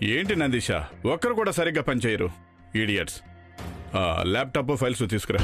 ఏంటి నందీష, ఒక్కరు కూడా సరిగ్గా పనిచేయరు, ఈడియట్స్. ల్యాప్టాప్ ఫైల్స్ తీసుకురా.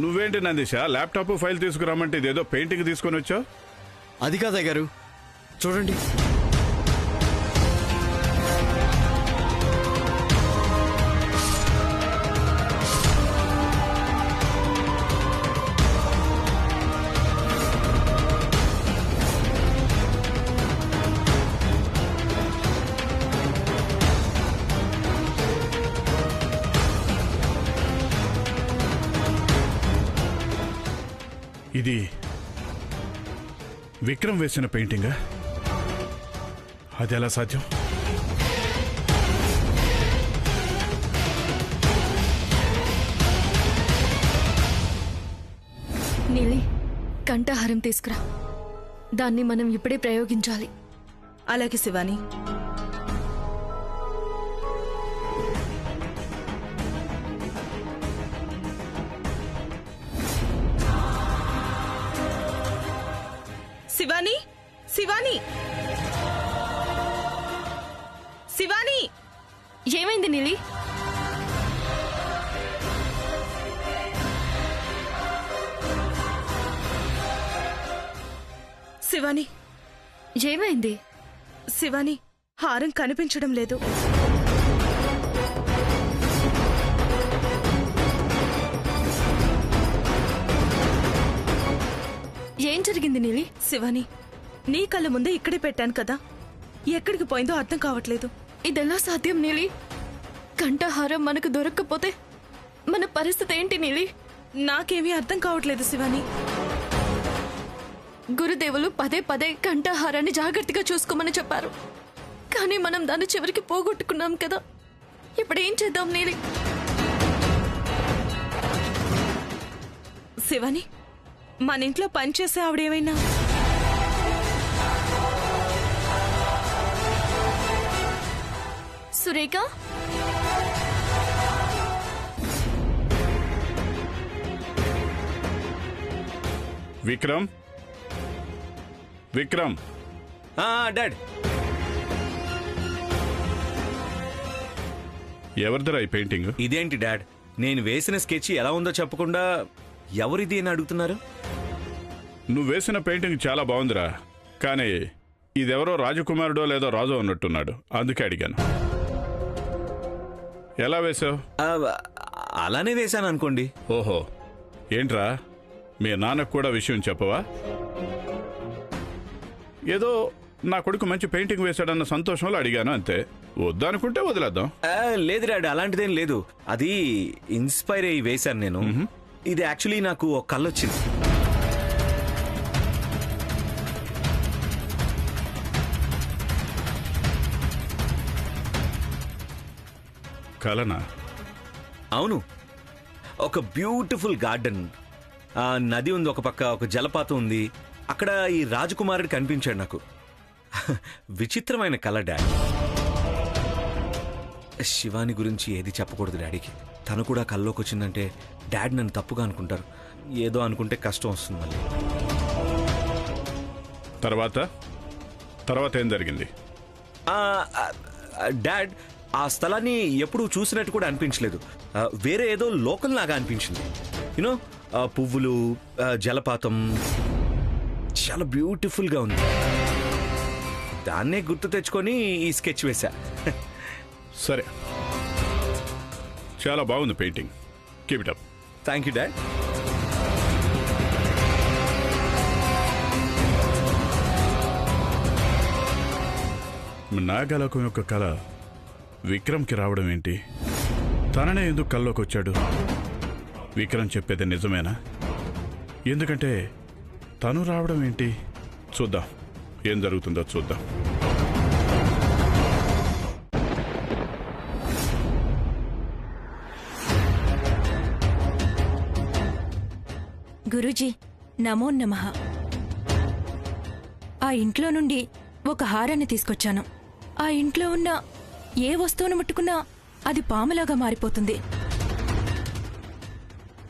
నువ్వేంటి నందీష, ల్యాప్టాప్ ఫైల్ తీసుకురామంటే ఇదేదో పెయింటింగ్ తీసుకొని వచ్చావు? అది కాదు గారు, చూడండి. ఇది విక్రమ్ వేసిన పెయింటింగా? అది ఎలా సాధ్యం? నీలి, కంఠహారం తీసుకురా. దాన్ని మనం ఇప్పుడే ప్రయోగించాలి. అలాగే శివాని. శివాని, శివాని, శివాని! ఏమైంది నీలి? శివాని, ఏమైంది? శివాని, హారం కనిపించడం లేదు. ఏం జరిగింది నీలి? శివాని, నీ కళ్ళ ముందే ఇక్కడే పెట్టాను కదా, ఎక్కడికి పోయిందో అర్థం కావట్లేదు. ఇదెలా సాధ్యం నీలి? కంఠహారం మనకు దొరక్కపోతే మన పరిస్థితి ఏంటి నీలి? నాకేమీ అర్థం కావట్లేదు శివాని. గురుదేవులు పదే పదే కంఠహారాన్ని జాగ్రత్తగా చూసుకోమని చెప్పారు, కానీ మనం దాన్ని చివరికి పోగొట్టుకున్నాం కదా. ఇప్పుడు ఏం చేద్దాం నీలి? శివాని, మన ఇంట్లో పనిచేసే ఆవిడేమైనా? సురేఖ, విక్రమ్, విక్రమ్. డాడ్, ఎవరిదరా ఈ పెయింటింగ్? ఇదేంటి డాడ్, నేను వేసిన స్కెచ్ ఎలా ఉందో చెప్పకుండా ఎవరిది అని అడుగుతున్నారు? నువ్వు వేసిన పెయింటింగ్ చాలా బాగుందిరా, కానీ ఇదెవరో రాజకుమారుడో లేదో రాజు అన్నట్టున్నాడు, అందుకే అడిగాను. ఎలా వేసావు? అలానే వేశాను అనుకోండి. ఓహో, ఏంట్రా, మీ నాన్నకు కూడా విషయం చెప్పవా? ఏదో నా కొడుకు మంచి పెయింటింగ్ వేశాడన్న సంతోషంలో అడిగాను అంతే. వద్దనుకుంటే వదిలేద్దాం. లేదు డాడ్, అలాంటిదేం లేదు. అది ఇన్స్పైర్ అయ్యి వేశాను నేను. ఇది యాక్చువల్లీ నాకు ఒక కళ్ళు వచ్చింది. కలనా? అవును, ఒక బ్యూటిఫుల్ గార్డెన్, నది ఉంది ఒక పక్క, ఒక జలపాతం ఉంది. అక్కడ ఈ రాజకుమారుడు కనిపించాడు నాకు. విచిత్రమైన కళ డాడీ. శివాని గురించి ఏది చెప్పకూడదు డాడీకి. తను కూడా కల్లోకి వచ్చిందంటే డాడీ నన్ను తప్పుగా అనుకుంటారు. ఏదో అనుకుంటే కష్టం వస్తుంది మళ్ళీ. తర్వాత తర్వాత ఏం జరిగింది? డాడ్, ఆ స్థలాన్ని ఎప్పుడూ చూసినట్టు కూడా అనిపించలేదు. వేరే ఏదో లోకల్ లాగా అనిపించింది. యూనో, పువ్వులు, జలపాతం చాలా బ్యూటిఫుల్గా ఉంది. దాన్నే గుర్తు తెచ్చుకొని ఈ స్కెచ్ వేశా. సరే, చాలా బాగుంది painting. Keep it up. Thank you dad. నాగలోకం యొక్క కళ విక్రమ్కి రావడం ఏంటి? తననే ఎందుకు కల్లోకి వచ్చాడు? విక్రమ్ చెప్పేది నిజమేనా? ఎందుకంటే తను రావడం ఏంటి? చూద్దాం, ఏం జరుగుతుందో చూద్దాం. గురూజీ, నమో నమః. ఆ ఇంట్లో నుండి ఒక హారాన్ని తీసుకొచ్చాను. ఆ ఇంట్లో ఉన్న ఏ వస్తువును ముట్టుకున్నా అది పాములాగా మారిపోతుంది.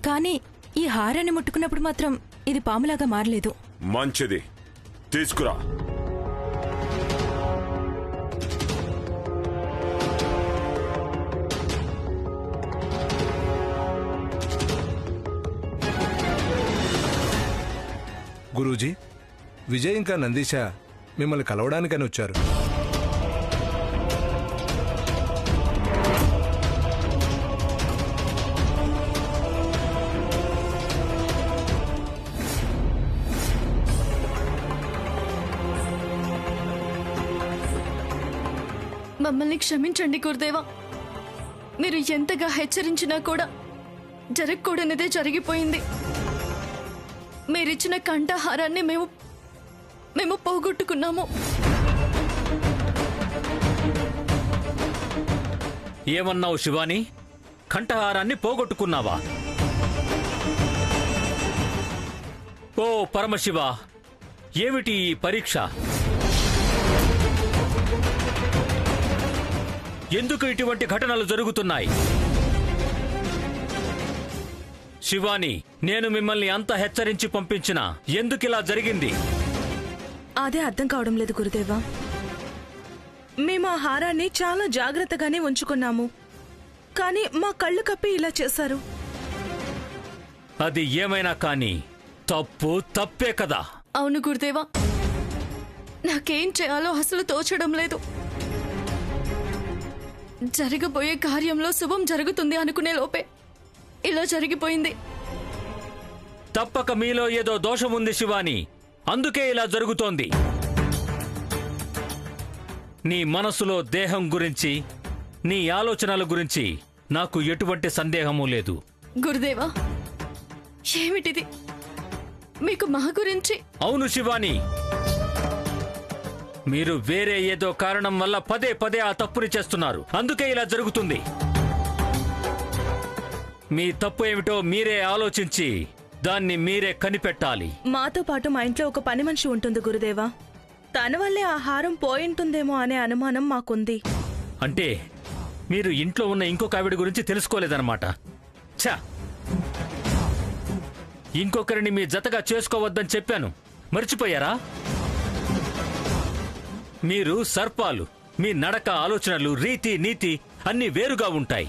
కానీ ఈ హారాన్ని ముట్టుకున్నప్పుడు మాత్రం ఇది పాములాగా మారలేదు. మంచిది, తీసుకురా. గురూజీ, విజయ్ ఇంకా నందీశ మిమ్మల్ని కలవడానికని వచ్చారు. మమ్మల్ని క్షమించండి గురుదేవా. మీరు ఎంతగా హెచ్చరించినా కూడా జరగకూడనిదే జరిగిపోయింది. మీరిచ్చిన కంఠహారాన్ని మేము పోగొట్టుకున్నాము. ఏమన్నావు శివాని? కంఠహారాన్ని పోగొట్టుకున్నావా? ఓ పరమశివ, ఏమిటి ఈ పరీక్ష? ఎందుకు ఇటువంటి ఘటనలు జరుగుతున్నాయి? శివాని, నేను మిమ్మల్ని అంత హెచ్చరించి పంపించినా ఎందుకిలా జరిగింది? అదే అర్థం కావడం లేదు గురుదేవా. మేము ఆ హారాన్ని చాలా జాగ్రత్తగానే ఉంచుకున్నాము, కానీ మా కళ్ళు కప్పి ఇలా చేశారు. అది ఏమైనా కానీ తప్పు తప్పే కదా. అవును గురుదేవా, నాకేం చేయాలో అసలు తోచడం లేదు. జరగబోయే కార్యంలో శుభం జరుగుతుంది అనుకునే లోపే ఇలా జరిగిపోయింది. తప్పక మీలో ఏదో దోషముంది శివాని, అందుకే ఇలా జరుగుతోంది. నీ మనసులో దేహం గురించి, నీ ఆలోచనల గురించి నాకు ఎటువంటి సందేహమూ లేదు. గురుదేవా, ఏమిటిది? మీకు మా గురించి? అవును శివాని, మీరు వేరే ఏదో కారణం వల్ల పదే పదే ఆ తప్పుని చేస్తున్నారు. అందుకే ఇలా జరుగుతుంది. మీ తప్పు ఏమిటో మీరే ఆలోచించి దాన్ని మీరే కనిపెట్టాలి. మాతో పాటు మా ఇంట్లో ఒక పని మనిషి ఉంటుంది గురుదేవా. తన వల్లే ఆ హారం పోయింటుందేమో అనే అనుమానం మాకుంది. అంటే మీరు ఇంట్లో ఉన్న ఇంకొక ఆవిడ గురించి తెలుసుకోలేదన్నమాట. ఛా, ఇంకొకరిని మీ జతగా చేసుకోవద్దని చెప్పాను, మర్చిపోయారా? మీరు సర్పాలు. మీ నడక, ఆలోచనలు, రీతి, నీతి అన్నీ వేరుగా ఉంటాయి.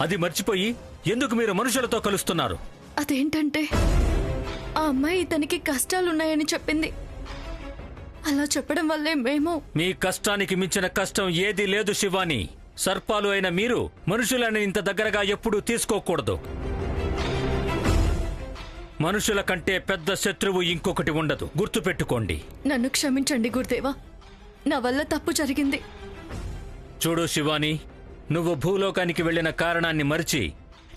అది మర్చిపోయి ఎందుకు మీరు మనుషులతో కలుస్తున్నారు? అదేంటంటే ఆ అమ్మాయి తనకి కష్టాలున్నాయని చెప్పింది. అలా చెప్పడం వల్లే మేము... మీ కష్టానికి మించిన కష్టం ఏదీ లేదు శివాని. సర్పాలు అయిన మీరు మనుషులని ఇంత దగ్గరగా ఎప్పుడూ తీసుకోకూడదు. మనుషుల కంటే పెద్ద శత్రువు ఇంకొకటి ఉండదు, గుర్తుపెట్టుకోండి. నన్ను క్షమించండి గురుదేవా, నా వల్ల తప్పు జరిగింది. చూడు శివాని, నువ్వు భూలోకానికి వెళ్లిన కారణాన్ని మరిచి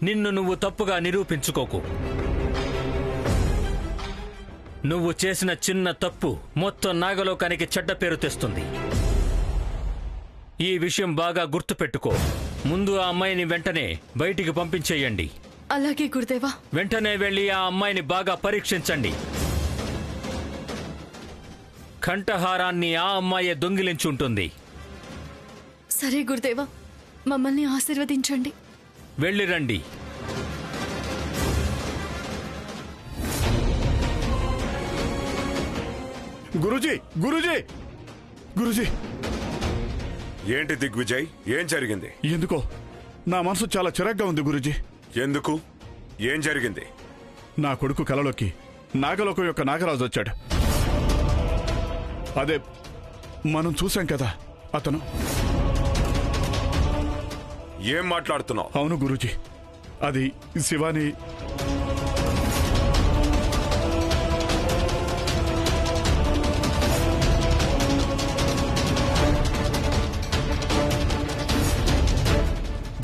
నిన్ను నువ్వు తప్పుగా నిరూపించుకోకు. నువ్వు చేసిన చిన్న తప్పు మొత్తం నాగలోకానికి చెడ్డ పేరు తెస్తుంది. ఈ విషయం బాగా గుర్తుపెట్టుకో. ముందు ఆ అమ్మాయిని వెంటనే బయటికి పంపించేయండి. అలాగే గురుదేవా. వెంటనే వెళ్లి ఆ అమ్మాయిని బాగా పరీక్షించండి. కంఠహారాన్ని ఆ అమ్మాయే దొంగిలించుంటుంది. సరే గురుదేవా, మమ్మల్ని ఆశీర్వదించండి. వెళ్ళిరండి. గురూజీ గురూజీ గురూజీ ఏంటి దిగ్విజయ్, ఏం జరిగింది? ఎందుకో నా మనసు చాలా చిరాగ్గా ఉంది గురూజీ. ఎందుకు? ఏం జరిగింది? నా కొడుకు కలలోకి నాగలోకం యొక్క నాగరాజు వచ్చాడు. అదే మనం చూశాం కదా అతను. ఏం మాట్లాడుతున్నావు? అవును గురూజీ, అది శివాని.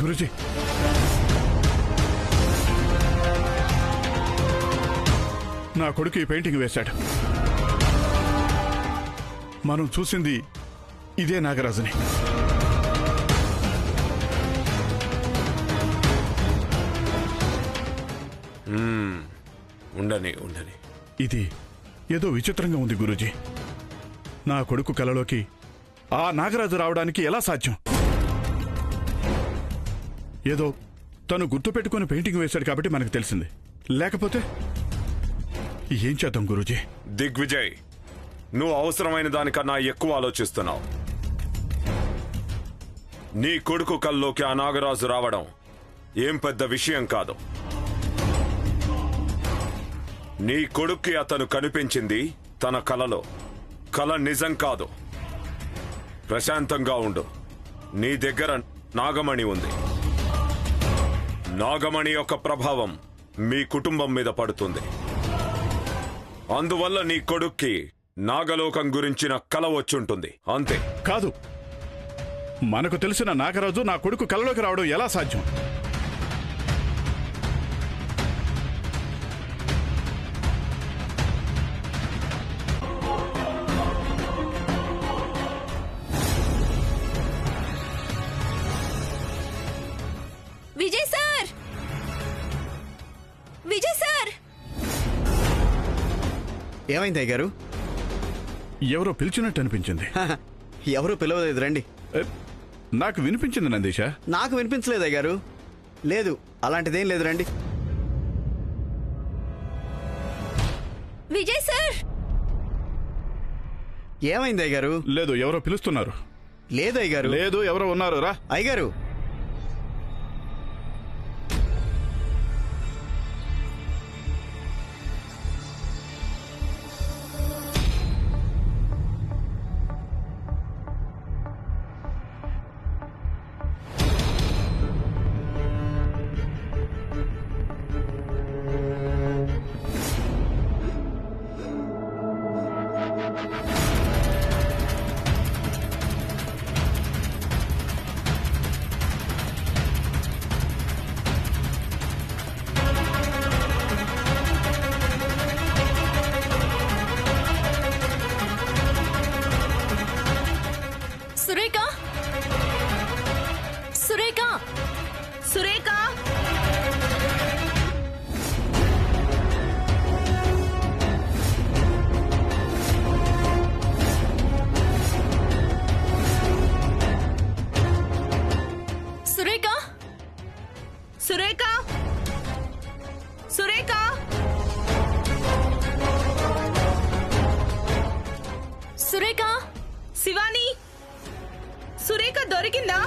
గురూజీ, నా కొడుకు ఈ పెయింటింగ్ వేశాడు. మనం చూసింది ఇదే నాగరాజుని. ఉండని ఉండని. ఇది ఏదో విచిత్రంగా ఉంది గురూజీ. నా కొడుకు కలలోకి ఆ నాగరాజు రావడానికి ఎలా సాధ్యం? ఏదో తను గుర్తుపెట్టుకుని పెయింటింగ్ వేశాడు కాబట్టి మనకు తెలిసింది. లేకపోతే ఏం చేద్దాం గురూజీ? దిగ్విజయ్, నువ్వు అవసరమైన దానికన్నా ఎక్కువ ఆలోచిస్తున్నావు. నీ కొడుకు కల్లోకి ఆ నాగరాజు రావడం ఏం పెద్ద విషయం కాదు. నీ కొడుక్కి అతను కనిపించింది తన కలలో. కల నిజం కాదు. ప్రశాంతంగా ఉండు. నీ దగ్గర నాగమణి ఉంది. నాగమణి యొక్క ప్రభావం మీ కుటుంబం మీద పడుతుంది. అందువల్ల నీ కొడుక్కి నాగలోకం గురించిన కల వచ్చుంటుంది, అంతే. కాదు, మనకు తెలిసిన నాగరాజు నా కొడుకు కలలోకి రావడం ఎలా సాధ్యం? Vijay sir, Vijay sir. ఏమైంది అయ్యగారు? ఎవరో పిలిచినట్టు అనిపించింది. ఎవరు పిలవలేదు, రండి. నాకు వినిపించింది నందీష. నాకు వినిపించలేదు అయ్యగారు. లేదు, అలాంటిదేం లేదు, రండి. విజయ్ సార్. ఏమైంది అయ్యగారు? లేదు, ఎవరో పిలుస్తున్నారు. లేదు అయ్యగారు. లేదు, ఎవరో ఉన్నారు. రా అయ్యగారు. సురేఖ, సురేఖ, సురేఖ, సురేఖ, సురేఖ, సురేఖ, సురేఖ. శివాని, సురేఖ దొరికిందా?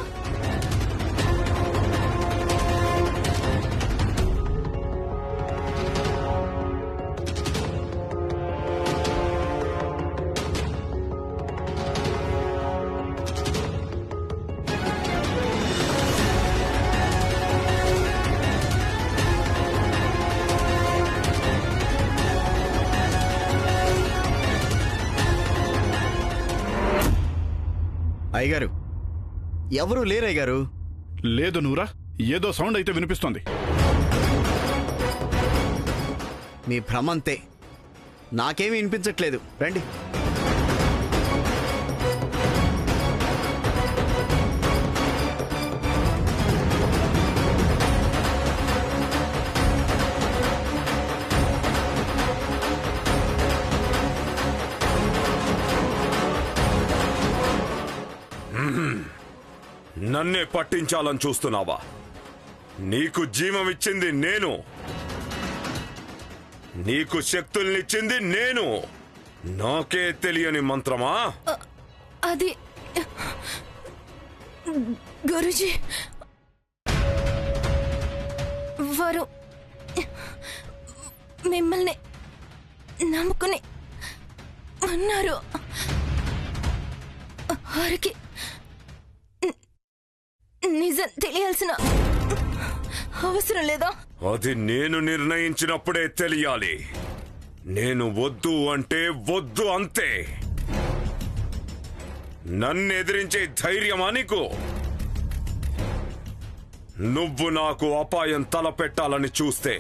అయ్యగారు, ఎవరు లేరు అయ్యగారు. లేదు నూరా, ఏదో సౌండ్ అయితే వినిపిస్తోంది. మీ భ్రమంతే. నాకేమీ వినిపించట్లేదు, రండి. నన్నే పట్టించాలని చూస్తున్నావా? నీకు జీవమిచ్చింది నేను, నీకు శక్తుల్నిచ్చింది నేను. నాకే తెలియని మంత్రమా? అది గురుజీ వారు మిమ్మల్ని నమ్ముకుని అన్నారు. వారికి నిజం తెలియాల్సిన అవసరం లేదా? అది నేను నిర్ణయించినప్పుడే తెలియాలి. నేను వద్దు అంటే వద్దు అంతే. నన్ను ఎదిరించే ధైర్యమా నీకు? నువ్వు నాకు అపాయం తలపెట్టాలని చూస్తే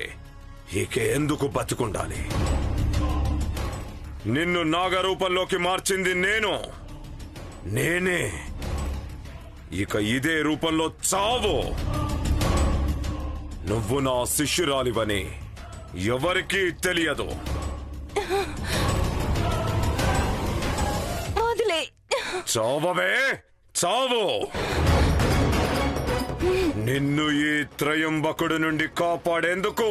ఇక ఎందుకు బతికుండాలి? నిన్ను నాగరూపంలోకి మార్చింది నేనే. ఇక ఇదే రూపంలో చావు. నువ్వు నా శిష్యురాలివని ఎవరికీ తెలియదు. చావవే, చావు. నిన్ను ఈ త్రయంబకుడి నుండి కాపాడేందుకు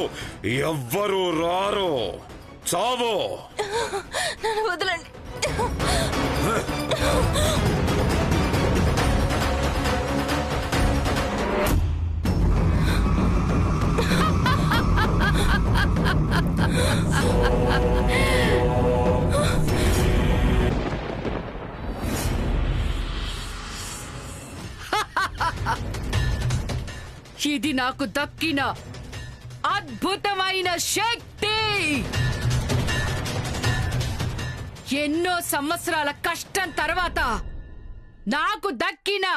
ఎవ్వరూ రారు. చావు. నన్ను వదలండి. ఇది నాకు దక్కిన అద్భుతమైన శక్తి. ఎన్నో సంవత్సరాల కష్టం తర్వాత నాకు దక్కిన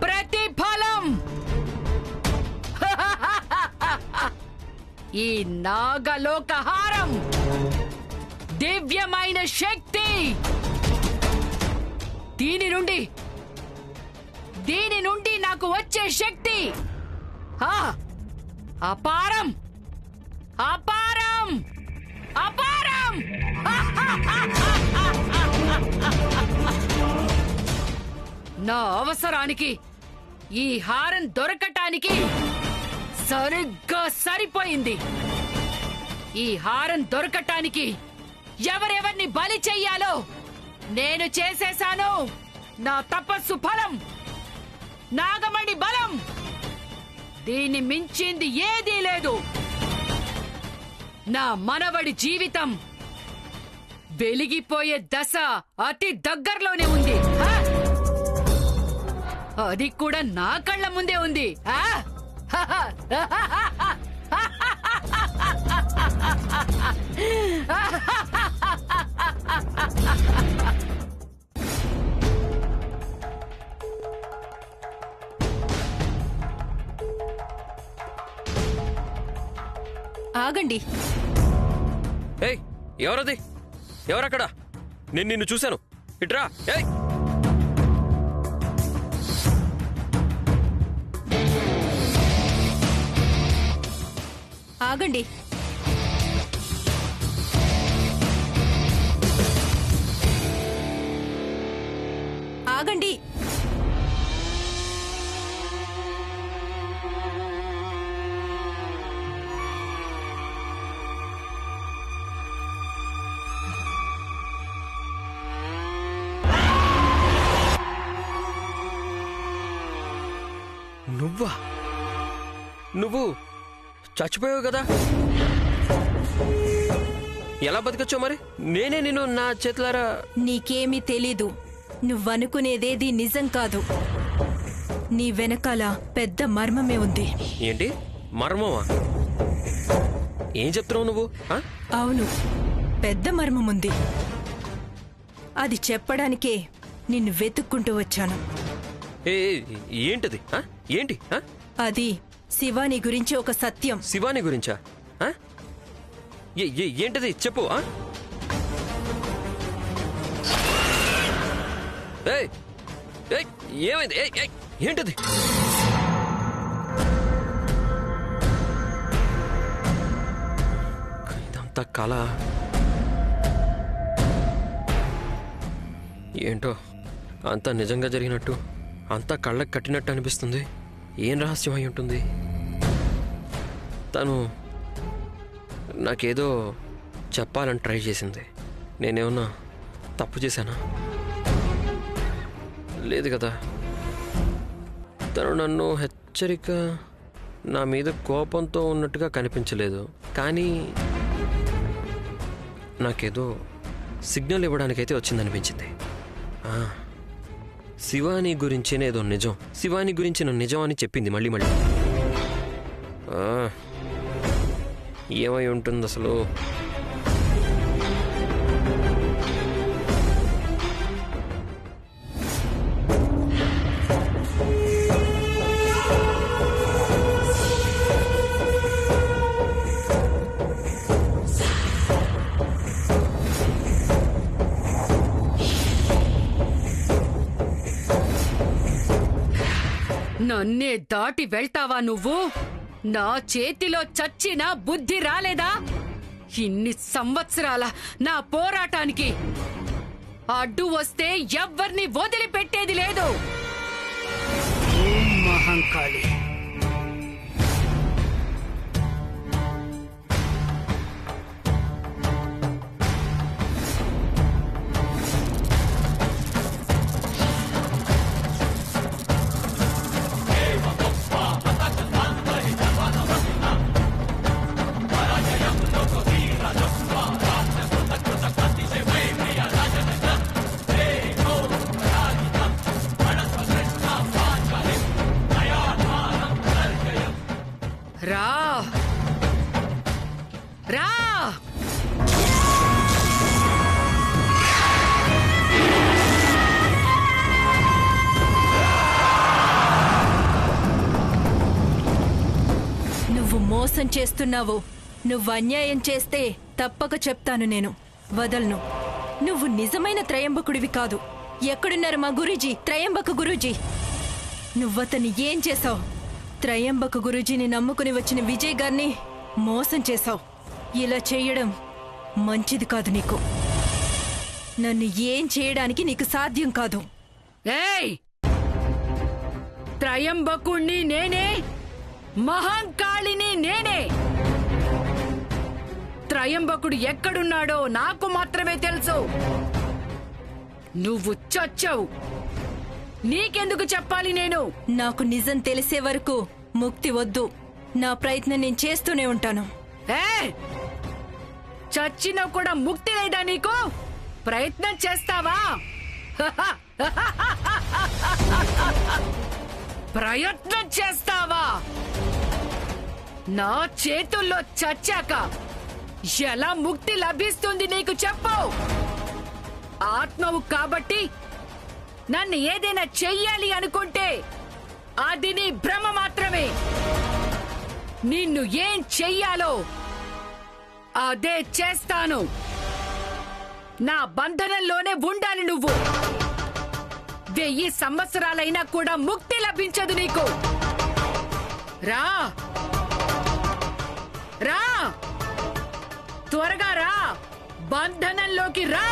ప్రతిఫలం. ఈ నాగలోకహారం దివ్యమైన శక్తి. దీని నుండి నాకు వచ్చే శక్తి అపారం, అపారం, అపారం. నా అవసరానికి ఈ హారం దొరకటానికి సరిగ్గా సరిపోయింది. ఈ హారం దొరకటానికి ఎవరెవర్ని బలి చెయ్యాలో నేను చేసేశాను. నా తపస్సు ఫలం, నాగమణి బలం. దీన్ని మించింది ఏదీ లేదు. నా మనవడి జీవితం వెలిగిపోయే దశ అతి దగ్గరలోనే ఉంది. అది కూడా నా కళ్ళ ముందే ఉంది. ఆగండి. ఏయ్, ఎవరది? ఎవరక్కడ? నేను నిన్ను చూశాను. ఇట్రా. ఏయ్, ఆగండి. ఆగండి. నువ్వా? నువ్వు చచ్చిపోయావు కదా? ఎలా బతికొచ్చావు మరి? నేనే నిన్ను నా చేతులారా... నీకేమీ తెలీదు. నువ్వనుకునేదేది నిజం కాదు. నీ వెనకాల పెద్ద మర్మమే ఉంది. ఏంటి మర్మమా? ఏం చెప్తున్నావు నువ్వు? అవును, పెద్ద మర్మముంది. అది చెప్పడానికే నిన్ను వెతుక్కుంటూ వచ్చాను. ఏంటది? ఏంటి? అది శివాని గురించి ఒక సత్యం. శివాని గురించా? ఏంటది చెప్పు. ఏమైంది? ఏంటది? ఇదంతా కళ ఏంటో? అంతా నిజంగా జరిగినట్టు, అంతా కళ్ళకి కట్టినట్టు అనిపిస్తుంది. ఏం రహస్యం అయి ఉంటుంది? తను నాకేదో చెప్పాలని ట్రై చేసింది. నేనేమన్నా తప్పు చేశానా? లేదు కదా. తను నన్ను హెచ్చరిక, నా మీద కోపంతో ఉన్నట్టుగా కనిపించలేదు. కానీ నాకేదో సిగ్నల్ ఇవ్వడానికైతే వచ్చిందనిపించింది. శివాని గురించేనేదో నిజం, శివాని గురించిన నిజం అని చెప్పింది మళ్ళీ మళ్ళీ. ఏమై ఉంటుంది అసలు? నన్నే దాటి వెళ్తావా నువ్వు? నా చేతిలో చచ్చినా బుద్ధి రాలేదా? ఇన్ని సంవత్సరాల నా పోరాటానికి అడ్డు వస్తే ఎవ్వర్ని వదిలిపెట్టేది లేదు. మహంకాళి, రా రా. నువ్వు మోసం చేస్తున్నావు. నువ్వు అన్యాయం చేస్తే తప్పక చెప్తాను, నేను వదలను. నువ్వు నిజమైన త్రయంబకుడివి కాదు. ఎక్కడున్నారు మా గురూజీ, త్రయంబక గురూజీ? నువ్వతని ఏం చేశావు? త్రయంబక గురూజీని నమ్ముకుని వచ్చిన విజయ్ గారిని మోసం చేశావు. ఇలా చేయడం మంచిది కాదు నీకు. నన్ను ఏం చేయడానికి నీకు సాధ్యం కాదు. ఏయ్, త్రయంబకుణ్ణి నేనే, మహంకాళిని నేనే. త్రయంబకుడు ఎక్కడున్నాడో నాకు మాత్రమే తెలుసు. నువ్వు చచ్చావు, నీకెందుకు చెప్పాలి నేను? నాకు నిజం తెలిసే వరకు ముక్తి వద్దు. నా ప్రయత్నం నేను చేస్తూనే ఉంటాను. చచ్చినా కూడా ముక్తి లేదా నీకు? ప్రయత్నం చేస్తావా? ప్రయత్నం చేస్తావా? నా చేతుల్లో చచ్చాక ఎలా ముక్తి లభిస్తుంది నీకు చెప్పు. ఆత్మవు కాబట్టి నన్ను ఏదైనా చెయ్యాలి అనుకుంటే అది నీ భ్రమ మాత్రమే. నిన్ను ఏం చెయ్యాలో అదే చేస్తాను. నా బంధనంలోనే ఉండాలి నువ్వు. 1000 సంవత్సరాలైనా కూడా ముక్తి లభించదు నీకు. రా రా, త్వరగా రా, బంధనంలోకి రా.